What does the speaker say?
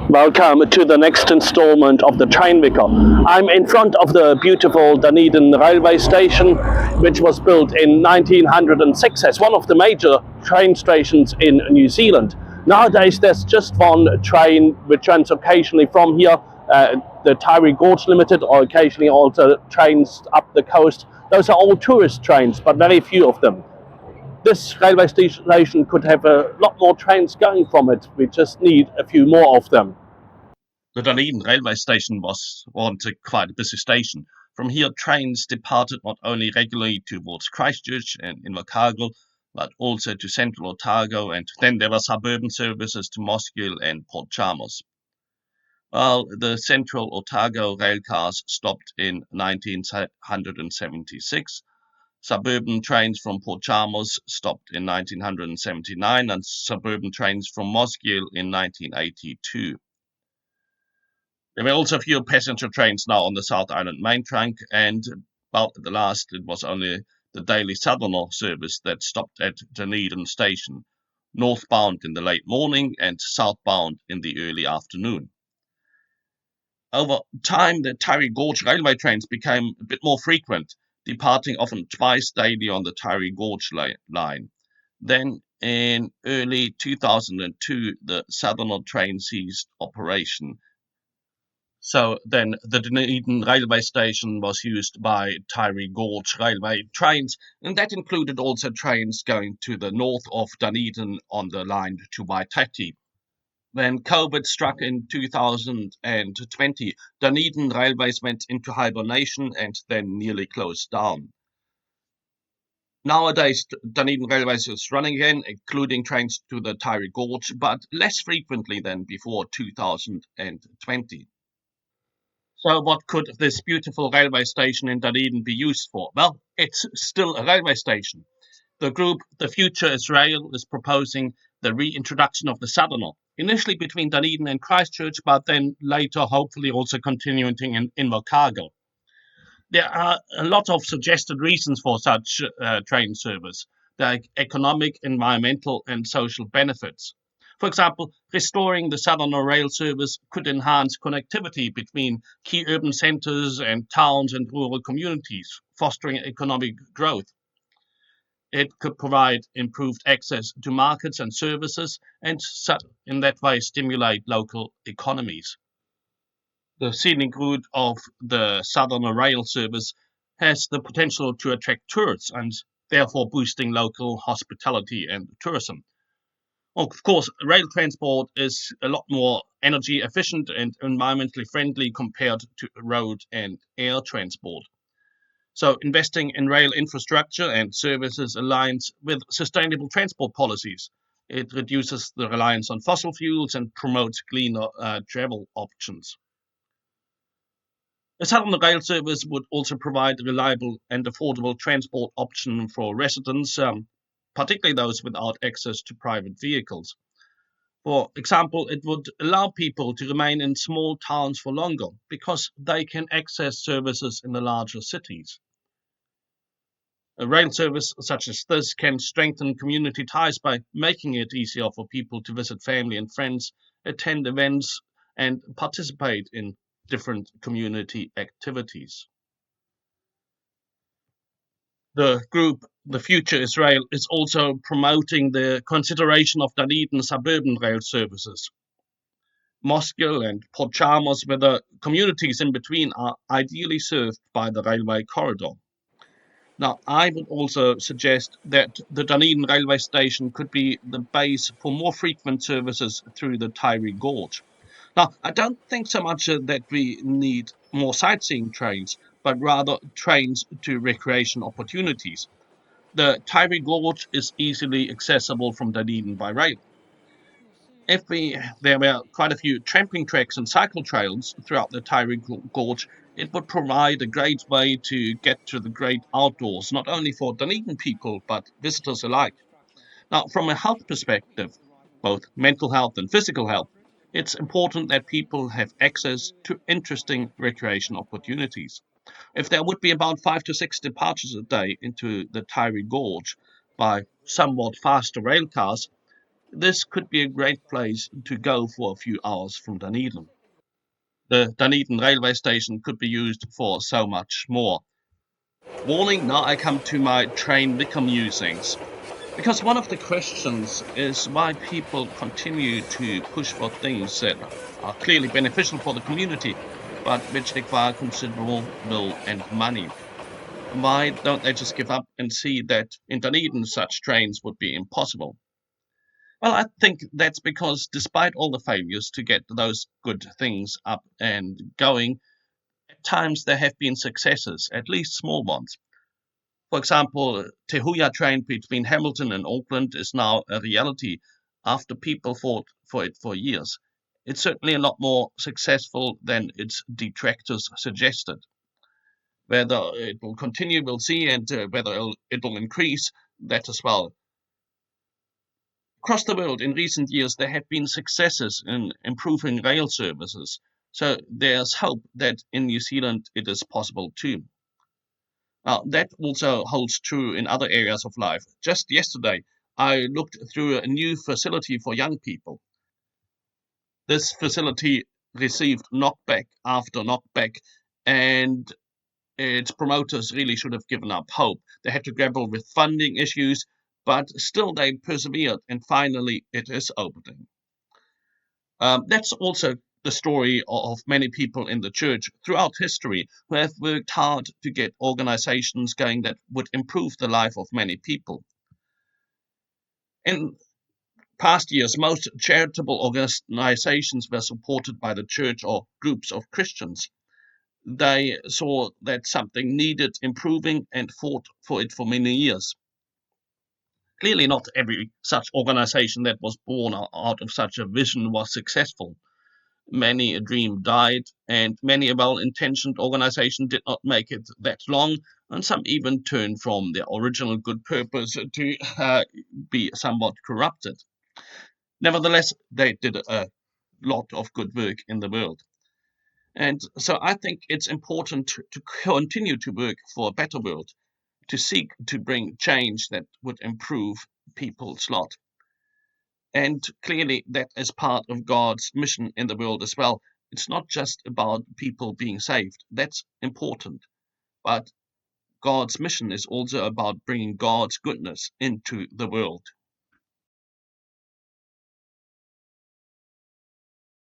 Welcome to the next installment of the Train Vicar. I'm in front of the beautiful Dunedin Railway Station, which was built in 1906 as one of the major train stations in New Zealand. Nowadays there's just one train which runs occasionally from here, the Tyree Gorge Limited, or occasionally also trains up the coast. Those are all tourist trains, but very few of them. This railway station could have a lot more trains going from it. We just need a few more of them. The Dunedin Railway Station was once quite a busy station. From here, trains departed not only regularly towards Christchurch and Invercargill, but also to central Otago, and then there were suburban services to Mosgiel and Port Chalmers. Well, the central Otago railcars stopped in 1976. Suburban trains from Port Chalmers stopped in 1979, and suburban trains from Mosgiel in 1982. There were also fewer passenger trains now on the South Island main trunk, and about the last, it was only the daily Southerner service that stopped at Dunedin Station, northbound in the late morning and southbound in the early afternoon. Over time, the Tyree Gorge railway trains became a bit more frequent, departing often twice daily on the Tyree Gorge line. Then, in early 2002, the Southerner train ceased operation. So then the Dunedin railway station was used by Tyree Gorge railway trains, and that included also trains going to the north of Dunedin on the line to Waitaki. When COVID struck in 2020, Dunedin Railways went into hibernation and then nearly closed down. Nowadays, Dunedin Railways is running again, including trains to the Tyree Gorge, but less frequently than before 2020. So what could this beautiful railway station in Dunedin be used for? Well, it's still a railway station. The group The Future is Rail is proposing the reintroduction of the Southerner, initially between Dunedin and Christchurch, but then later hopefully also continuing in Invercargill. There are a lot of suggested reasons for such train service. There are economic, environmental, and social benefits. For example, restoring the Southerner rail service could enhance connectivity between key urban centres and towns and rural communities, fostering economic growth. It could provide improved access to markets and services, and in that way stimulate local economies. The scenic route of the Southern Rail service has the potential to attract tourists and therefore boosting local hospitality and tourism. Of course, rail transport is a lot more energy efficient and environmentally friendly compared to road and air transport. So, investing in rail infrastructure and services aligns with sustainable transport policies. It reduces the reliance on fossil fuels and promotes cleaner travel options. The Southern Rail service would also provide a reliable and affordable transport option for residents, particularly those without access to private vehicles. For example, it would allow people to remain in small towns for longer because they can access services in the larger cities. A rail service such as this can strengthen community ties by making it easier for people to visit family and friends, attend events, and participate in different community activities. The group The Future is Rail is also promoting the consideration of Dunedin suburban rail services. Mosgiel and Port Chalmers, where the communities in between are ideally served by the railway corridor. Now, I would also suggest that the Dunedin railway station could be the base for more frequent services through the Tyree Gorge. Now, I don't think so much that we need more sightseeing trains, but rather trains to recreation opportunities. The Tyree Gorge is easily accessible from Dunedin by rail. There were quite a few tramping tracks and cycle trails throughout the Tyree Gorge, it would provide a great way to get to the great outdoors, not only for Dunedin people, but visitors alike. Now, from a health perspective, both mental health and physical health, it's important that people have access to interesting recreation opportunities. If there would be about 5 to 6 departures a day into the Tyree Gorge by somewhat faster rail cars, This could be a great place to go for a few hours from Dunedin. The Dunedin Railway Station could be used for so much more. Warning, now I come to my train Vicar musings. Because one of the questions is why people continue to push for things that are clearly beneficial for the community, but which require considerable will and money. Why don't they just give up and see that in Dunedin such trains would be impossible? Well, I think that's because despite all the failures to get those good things up and going, at times there have been successes, at least small ones. For example, Te Huia train between Hamilton and Auckland is now a reality after people fought for it for years. It's certainly a lot more successful than its detractors suggested. Whether it will continue, we'll see, and whether it'll increase, that as well. Across the world, in recent years, there have been successes in improving rail services. So there's hope that in New Zealand it is possible too. Now, that also holds true in other areas of life. Just yesterday, I looked through a new facility for young people. This facility received knockback after knockback, and its promoters really should have given up hope. They had to grapple with funding issues, but still they persevered, and finally it is opening. That's also the story of many people in the church throughout history who have worked hard to get organizations going that would improve the life of many people. In past years, most charitable organizations were supported by the church or groups of Christians. They saw that something needed improving and fought for it for many years. Clearly, not every such organization that was born out of such a vision was successful. Many a dream died, and many a well intentioned organization did not make it that long, and some even turned from their original good purpose to be somewhat corrupted. Nevertheless, they did a lot of good work in the world. And so I think it's important to continue to work for a better world, to seek to bring change that would improve people's lot. And clearly, that is part of God's mission in the world as well. It's not just about people being saved, that's important. But God's mission is also about bringing God's goodness into the world.